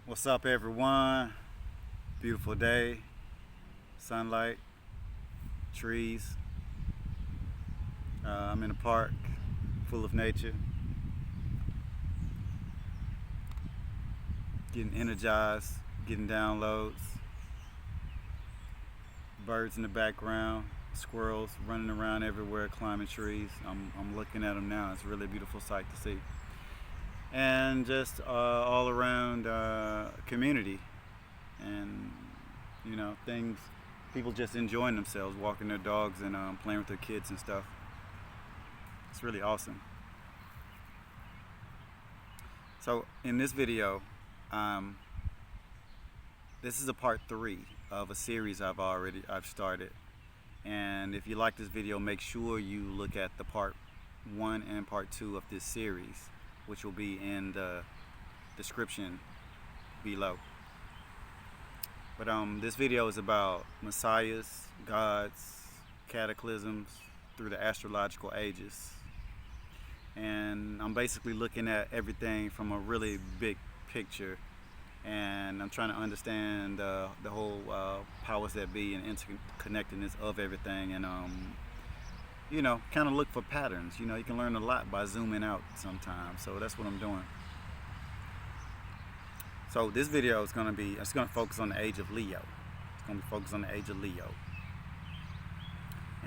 What's up, everyone? Beautiful day, sunlight, trees. I'm in a park full of nature, getting energized, getting downloads. Birds in the background, squirrels running around everywhere, climbing trees. I'm looking at them now. It's a really beautiful sight to see. And just all around community, and things, people just enjoying themselves, walking their dogs and playing with their kids and stuff. It's really awesome. So in this video, this is a part 3 of a series I've started. And if you like this video, make sure you look at the part 1 and part 2 of this series, which will be in the description below. But this video is about messiahs, gods, cataclysms through the astrological ages. And I'm basically looking at everything from a really big picture, and I'm trying to understand the whole powers that be and interconnectedness of everything, and kind of look for patterns. You can learn a lot by zooming out sometimes. So that's what I'm doing. So this video is going to focus on the age of Leo. It's going to be focused on the age of Leo.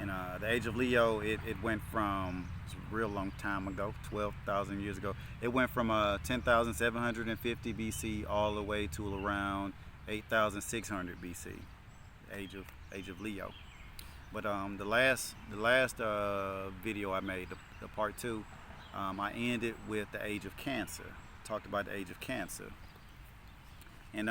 And the age of Leo, it went from, it's a real long time ago, 12,000 years ago. It went from 10,750 BC all the way to around 8,600 BC, age of Leo. But the last video I made, the part 2, I ended with the age of Cancer. Talked about the age of Cancer. And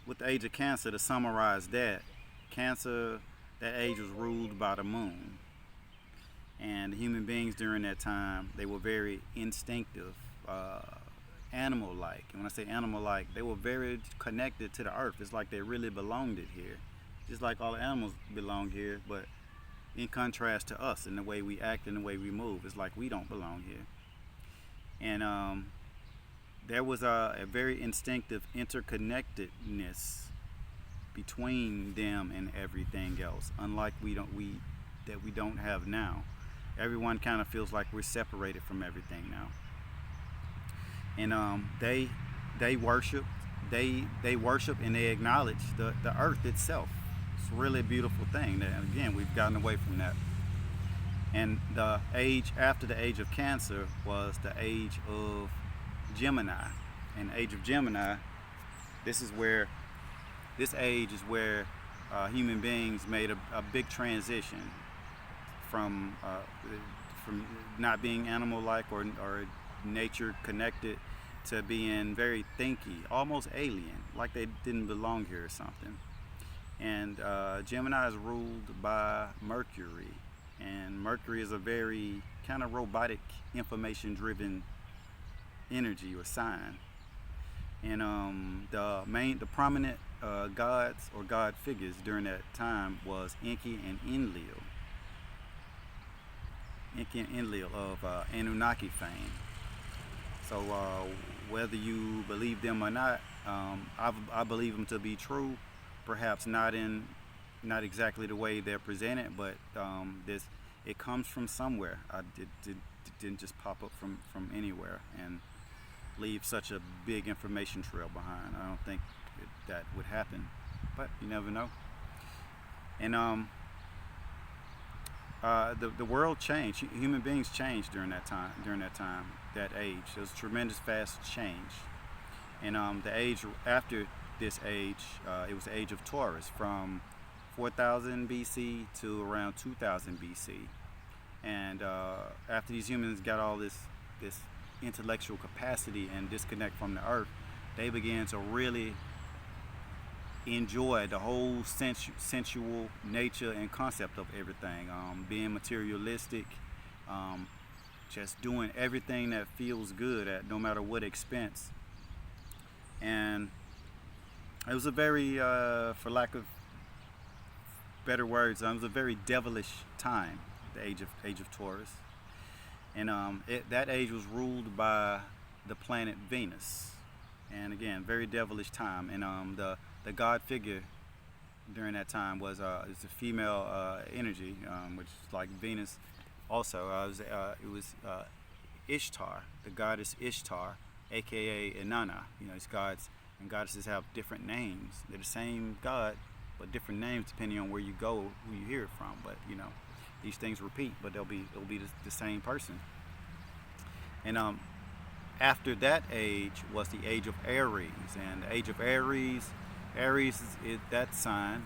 with the age of Cancer, to summarize that, Cancer, that age was ruled by the moon. And human beings during that time, they were very instinctive, animal-like. And when I say animal-like, they were very connected to the earth. It's like they really belonged here. Just like all animals belong here, but in contrast to us and the way we act and the way we move, it's like we don't belong here. And there was a very instinctive interconnectedness between them and everything else, unlike we don't have now. Everyone kind of feels like we're separated from everything now. And they worship and they acknowledge the earth itself. It's a really beautiful thing. And again, we've gotten away from that. And the age after the age of Cancer was the age of Gemini. And the age of Gemini, this age is where human beings made a big transition from not being animal-like or nature connected to being very thinky, almost alien, like they didn't belong here or something. And Gemini is ruled by Mercury, and Mercury is a very kind of robotic, information-driven energy or sign. And the prominent gods or god figures during that time was Enki and Enlil. Enki and Enlil of Anunnaki fame. So whether you believe them or not, I believe them to be true. Perhaps not exactly the way they're presented, but it comes from somewhere. It didn't just pop up from anywhere and leave such a big information trail behind. I don't think that would happen, but you never know. And the world changed. Human beings changed during that time, that age. There was tremendous fast change. And the age after this age, it was the age of Taurus, from 4000 BC to around 2000 BC. And after these humans got all this intellectual capacity and disconnect from the earth, they began to really enjoy the whole sensual nature and concept of everything, being materialistic, just doing everything that feels good at no matter what expense. And it was a very, for lack of better words, it was a very devilish time, the age of Taurus, and that age was ruled by the planet Venus, and again, very devilish time. And the god figure during that time was is a female energy, which is like Venus. Also, it was Ishtar, the goddess Ishtar, aka Inanna. You know, these gods and goddesses have different names. They're the same god, but different names depending on where you go, who you hear it from. But you know, these things repeat, but it'll be the same person. And after that age was the age of Aries, and the age of Aries is that sign,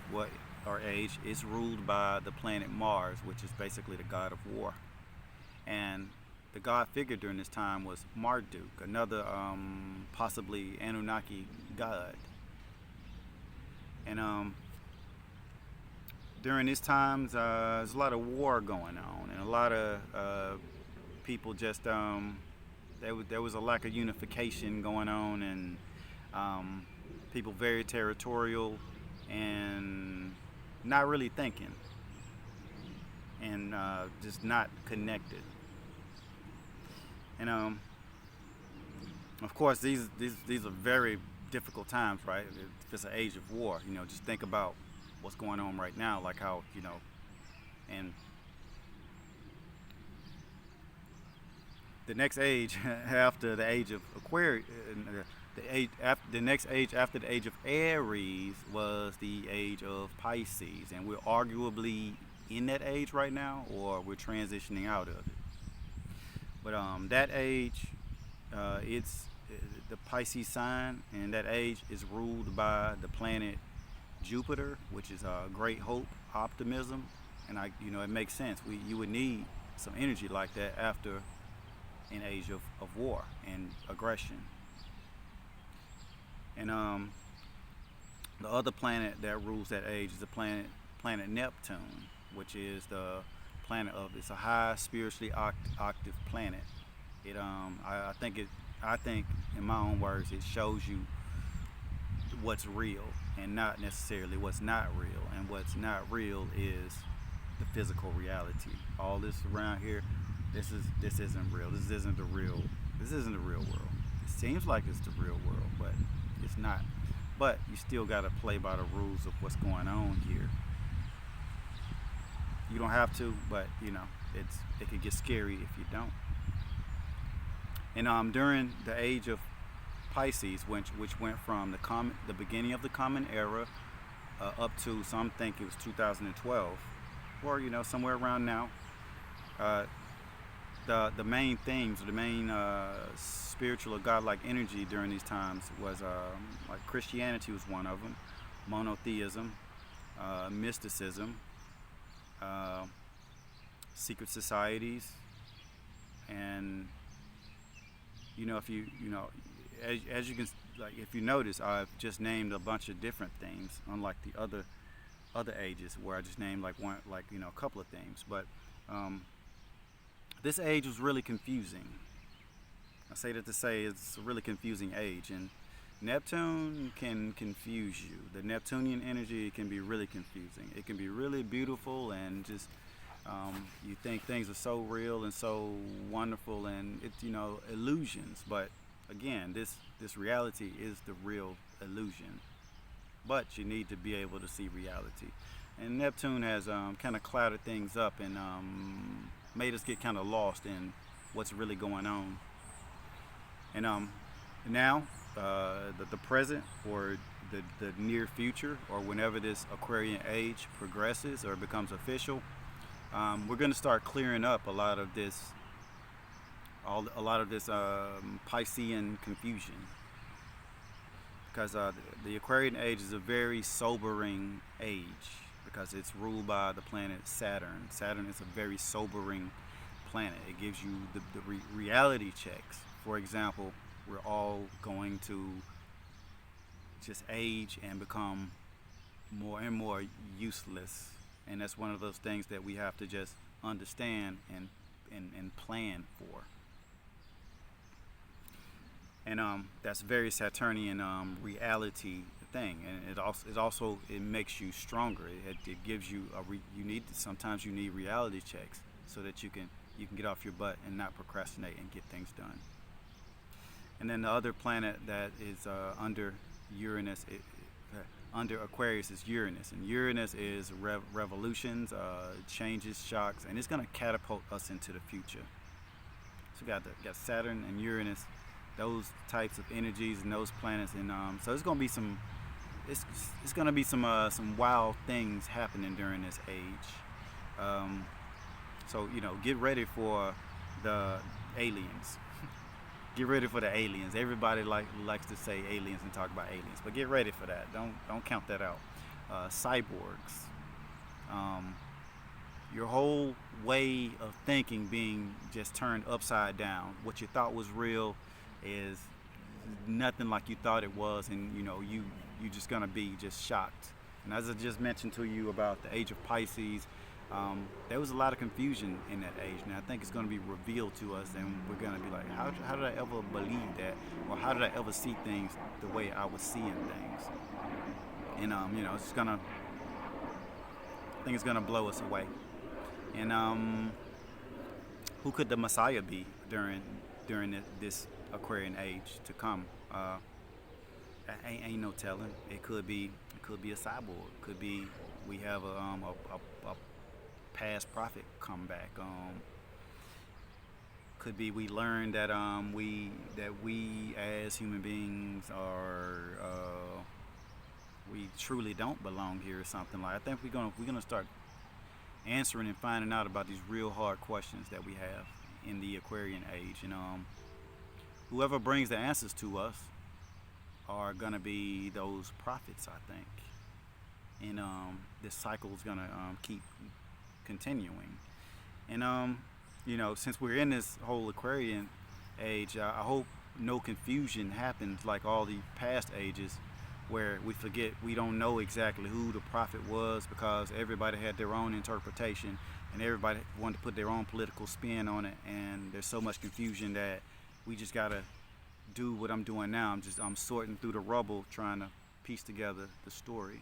what or age is ruled by the planet Mars, which is basically the god of war. And the god figure during this time was Marduk, another possibly Anunnaki god. And during these times, there's a lot of war going on, and a lot of people just there was a lack of unification going on, and people very territorial and not really thinking, and just not connected. And of course, these are very difficult times, right? If it's an age of war, you know, just think about what's going on right now, like how, you know, and the next age after the age of Aquarius, the next age after the age of Aries was the age of Pisces, and we're arguably in that age right now, or we're transitioning out of it. But that age, it's the Pisces sign, and that age is ruled by the planet Jupiter, which is great hope, optimism, and you know, it makes sense. You would need some energy like that after an age of war and aggression. And the other planet that rules that age is the planet Neptune, which is the planet of, it's a high spiritually octave planet. It I think in my own words, it shows you what's real and not necessarily what's not real. And what's not real is the physical reality. All this around here, this isn't real. This isn't the real world. It seems like it's the real world, but it's not. But you still got to play by the rules of what's going on here. You don't have to, but you know, it could get scary if you don't. And during the age of Pisces, which went from the beginning of the Common Era up to, some think it was 2012, or you know, somewhere around now. The main themes, the main spiritual or godlike energy during these times was like Christianity was one of them, monotheism, mysticism, secret societies, and you know, if you know, as you can, like, if you notice, I've just named a bunch of different themes, unlike the other ages where I just named like one, like, you know, a couple of themes. But this age was really confusing. I say that to say it's a really confusing age, and Neptune can confuse you. The Neptunian energy can be really confusing. It can be really beautiful, and just you think things are so real and so wonderful, and it's, you know, illusions. But again, this reality is the real illusion. But you need to be able to see reality. And Neptune has kind of clouded things up and made us get kind of lost in what's really going on. And now, the present, or the near future, or whenever this Aquarian age progresses or becomes official, we're going to start clearing up a lot of this Piscean confusion. Because the Aquarian age is a very sobering age, because it's ruled by the planet Saturn. Saturn is a very sobering planet. It gives you the reality checks. For example, we're all going to just age and become more and more useless. And that's one of those things that we have to just understand and plan for. And that's very Saturnian reality the thing, and it makes you stronger. It gives you sometimes you need reality checks so that you can get off your butt and not procrastinate and get things done. And then the other planet that is under Uranus, under Aquarius, is Uranus, and Uranus is revolutions, changes, shocks, and it's going to catapult us into the future. So we got Saturn and Uranus, those types of energies and those planets, and so it's going to be some wild things happening during this age. So get ready for the aliens. Get ready for the aliens. Everybody likes to say aliens and talk about aliens, but get ready for that. Don't count that out. Cyborgs. Your whole way of thinking being just turned upside down. What you thought was real is nothing like you thought it was, and you're just gonna be just shocked. And as I just mentioned to you about the age of Pisces, there was a lot of confusion in that age. Now I think it's going to be revealed to us, and we're going to be like, how did I ever believe that, or how did I ever see things the way I was seeing things? And it's gonna, I think it's gonna blow us away. And who could the Messiah be during this Aquarian age to come? Ain't no telling. It could be a cyborg. Could be we have a past prophet come back. Could be we learn that we as human beings are we truly don't belong here or something like. I think we're gonna start answering and finding out about these real hard questions that we have in the Aquarian age, and whoever brings the answers to us are gonna be those prophets, I think. And this cycle is gonna keep continuing. And since we're in this whole Aquarian age, I hope no confusion happens like all the past ages, where we forget, we don't know exactly who the prophet was, because everybody had their own interpretation and everybody wanted to put their own political spin on it, and there's so much confusion that we just gotta do what I'm doing now. I'm sorting through the rubble, trying to piece together the story.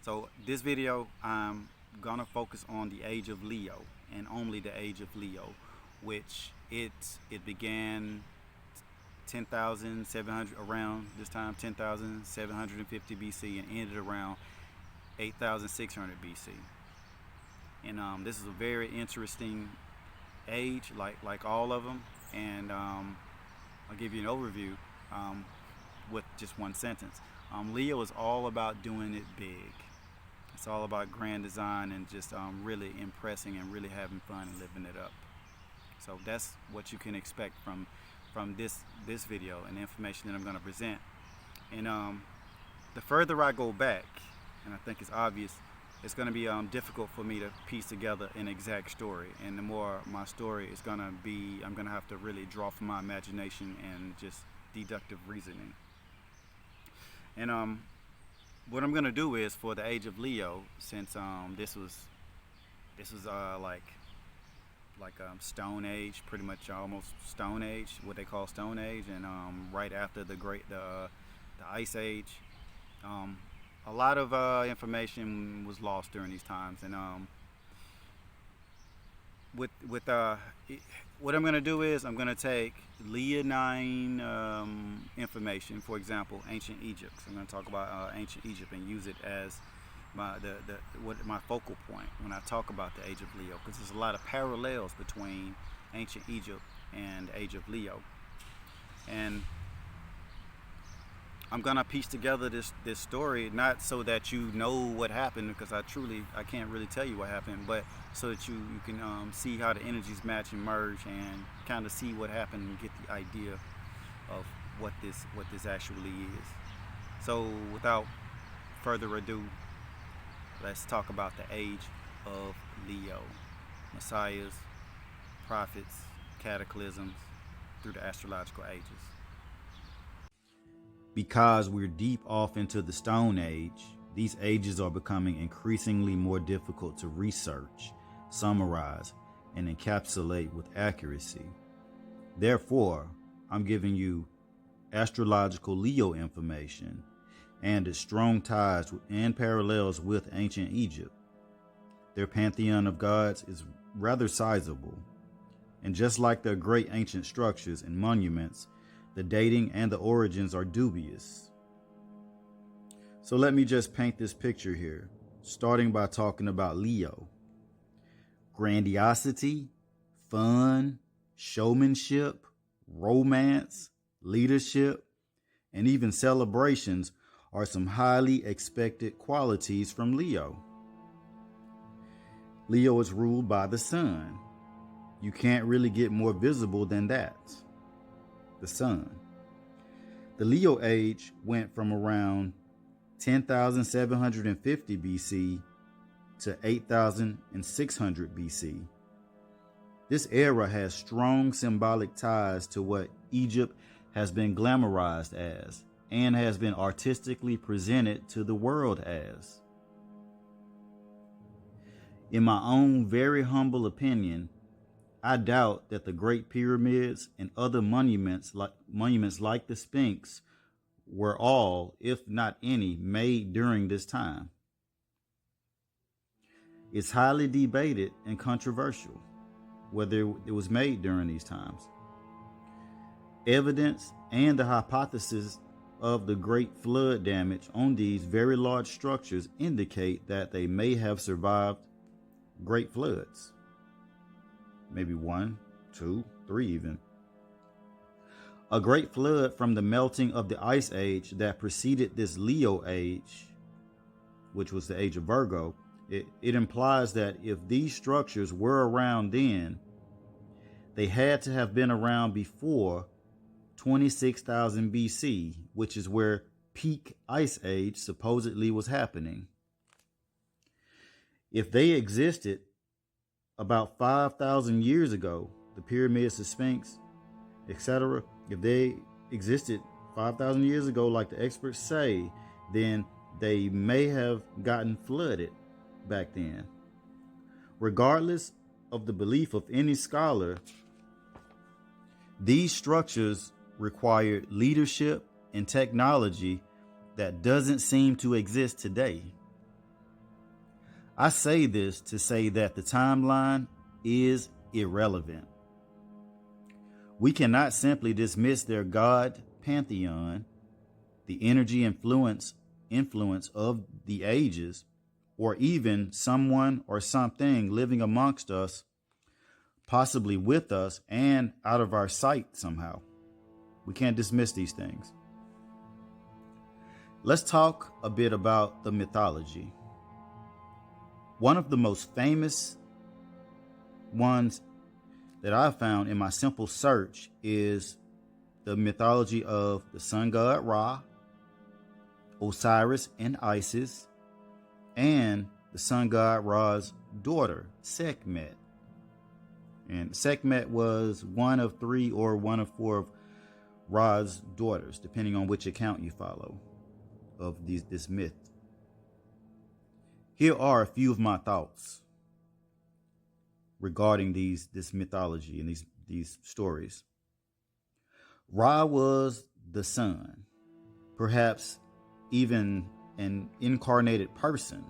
So this video, I'm gonna focus on the age of Leo, and only the age of Leo, which it began 10,700, around this time, 10,750 BC, and ended around 8,600 BC. And this is a very interesting age, like all of them. And I'll give you an overview with just one sentence. Leo is all about doing it big. It's all about grand design and just really impressing and really having fun and living it up. So that's what you can expect from this video and the information that I'm going to present. And the further I go back, and I think it's obvious, it's going to be difficult for me to piece together an exact story. And the more my story is going to be, I'm going to have to really draw from my imagination and just deductive reasoning. And what I'm going to do is, for the age of Leo, since this was like Stone Age, pretty much almost Stone Age, what they call Stone Age, and right after the Ice Age. A lot of information was lost during these times, and what I'm going to do is I'm going to take Leonine information, for example, ancient Egypt. So I'm going to talk about ancient Egypt and use it as my focal point when I talk about the age of Leo, because there's a lot of parallels between ancient Egypt and the age of Leo. And I'm gonna piece together this story, not so that you know what happened, because I can't really tell you what happened, but so that you can see how the energies match and merge, and kind of see what happened and get the idea of what this actually is. So without further ado, let's talk about the age of Leo. Messiahs, prophets, cataclysms, through the astrological ages. Because we're deep off into the Stone Age, these ages are becoming increasingly more difficult to research, summarize, and encapsulate with accuracy. Therefore, I'm giving you astrological Leo information and its strong ties and parallels with ancient Egypt. Their pantheon of gods is rather sizable, and just like their great ancient structures and monuments, the dating and the origins are dubious. So let me just paint this picture here, starting by talking about Leo. Grandiosity, fun, showmanship, romance, leadership, and even celebrations are some highly expected qualities from Leo. Leo is ruled by the sun. You can't really get more visible than that. The sun. The Leo age went from around 10,750 BC to 8,600 BC. This era has strong symbolic ties to what Egypt has been glamorized as and has been artistically presented to the world as. In my own very humble opinion, I doubt that the Great Pyramids and other monuments like the Sphinx were all, if not any, made during this time. It's highly debated and controversial whether it was made during these times. Evidence and the hypothesis of the Great Flood damage on these very large structures indicate that they may have survived great floods. Maybe 1, 2, 3 even. A great flood from the melting of the ice age that preceded this Leo age, which was the age of Virgo, it implies that if these structures were around then, they had to have been around before 26,000 BC, which is where peak ice age supposedly was happening. If they existed about 5,000 years ago, the pyramids, the Sphinx, etc., if they existed 5,000 years ago, like the experts say, then they may have gotten flooded back then. Regardless of the belief of any scholar, these structures required leadership and technology that doesn't seem to exist today. I say this to say that the timeline is irrelevant. We cannot simply dismiss their god pantheon, the energy influence of the ages, or even someone or something living amongst us, possibly with us and out of our sight somehow. We can't dismiss these things. Let's talk a bit about the mythology. One of the most famous ones that I found in my simple search is the mythology of the sun god Ra, Osiris and Isis, and the sun god Ra's daughter, Sekhmet. And Sekhmet was one of 3 or one of 4 of Ra's daughters, depending on which account you follow of this myth. Here are a few of my thoughts regarding this mythology and these stories. Ra was the sun, perhaps even an incarnated person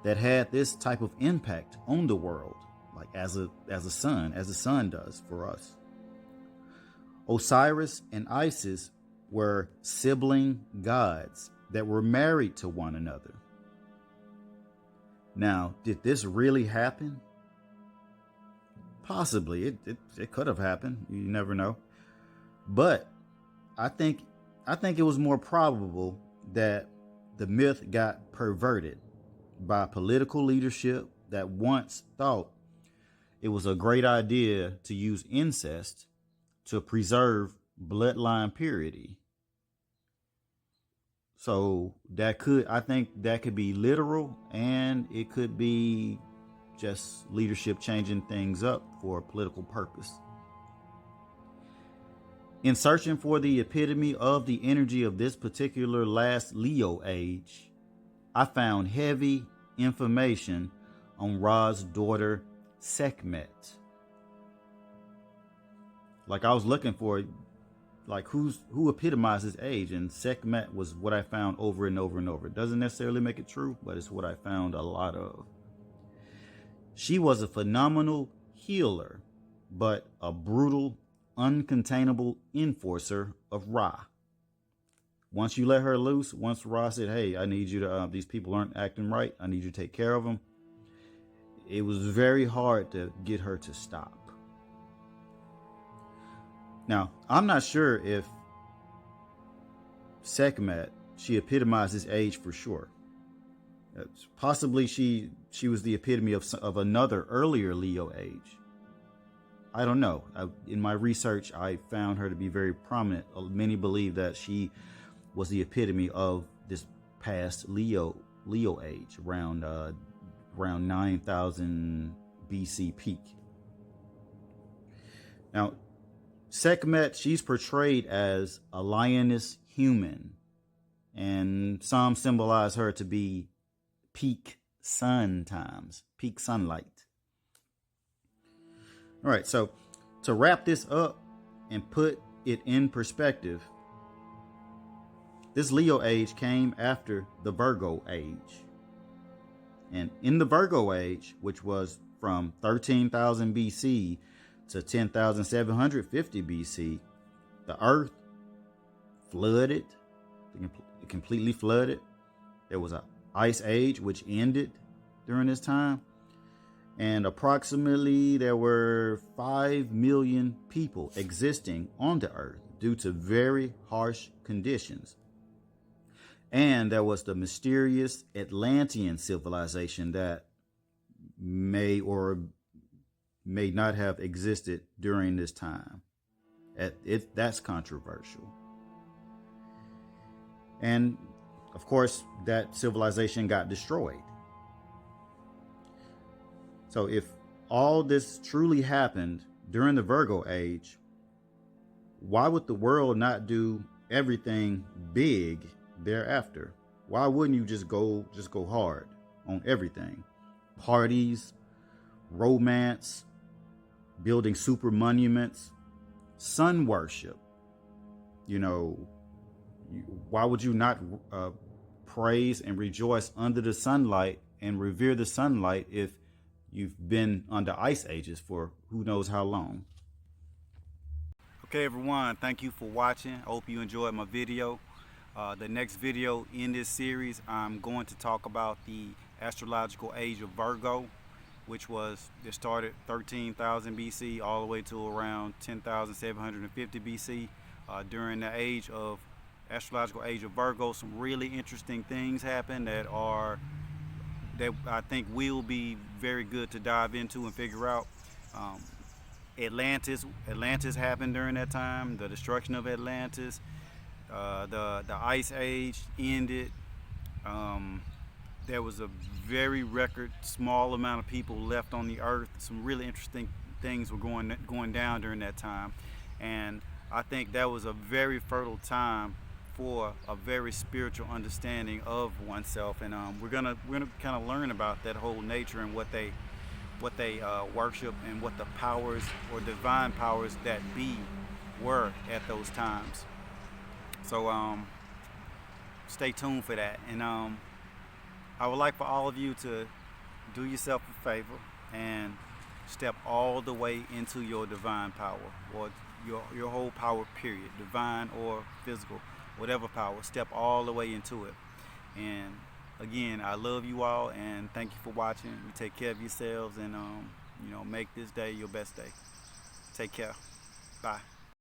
that had this type of impact on the world, like as the sun does for us. Osiris and Isis were sibling gods that were married to one another. Now, did this really happen? Possibly. It could have happened. You never know. But I think it was more probable that the myth got perverted by political leadership that once thought it was a great idea to use incest to preserve bloodline purity. So I think that could be literal, and it could be just leadership changing things up for a political purpose. In searching for the epitome of the energy of this particular last Leo age, I found heavy information on Ra's daughter, Sekhmet. Like I was looking for like who epitomizes age, and Sekhmet was what I found over and over and over. It doesn't necessarily make it true, but it's what I found a lot of. She was a phenomenal healer, but a brutal, uncontainable enforcer of Ra. Once you let her loose, once Ra said, hey, I need you to, these people aren't acting right, I need you to take care of them, it was very hard to get her to stop. Now, I'm not sure if Sekhmet, she epitomizes age for sure. Possibly she was the epitome of another earlier Leo age. I don't know. In my research, I found her to be very prominent. Many believe that she was the epitome of this past Leo age, around 9,000 BC peak. Now, Sekhmet, she's portrayed as a lioness human, and some symbolize her to be peak sun times, peak sunlight. All right, so to wrap this up and put it in perspective, this Leo age came after the Virgo age. And in the Virgo age, which was from 13,000 BC to 10,750 BC, the earth flooded, it completely flooded. There was an ice age which ended during this time. And approximately there were 5 million people existing on the earth due to very harsh conditions. And there was the mysterious Atlantean civilization that may or may not have existed during this time. That's controversial. And of course, that civilization got destroyed. So if all this truly happened during the Virgo age, why would the world not do everything big thereafter? Why wouldn't you just go hard on everything? Parties, romance, building super monuments, sun worship. Why would you not praise and rejoice under the sunlight and revere the sunlight if you've been under ice ages for who knows how long? Okay, everyone, thank you for watching. I hope you enjoyed my video. The next video in this series, I'm going to talk about the astrological age of Virgo, which it started 13,000 BC all the way to around 10,750 BC. During the astrological age of Virgo, some really interesting things happened that I think will be very good to dive into and figure out. Atlantis happened during that time, the destruction of Atlantis. The ice age ended. There was a very small amount of people left on the earth. Some really interesting things were going down during that time, and I think that was a very fertile time for a very spiritual understanding of oneself. And we're gonna kind of learn about that whole nature and what they worship and what the powers or divine powers that be were at those times. So stay tuned for that. And I would like for all of you to do yourself a favor and step all the way into your divine power, or your whole power period, divine or physical, whatever power. Step all the way into it. And again, I love you all, and thank you for watching. You take care of yourselves, and make this day your best day. Take care. Bye.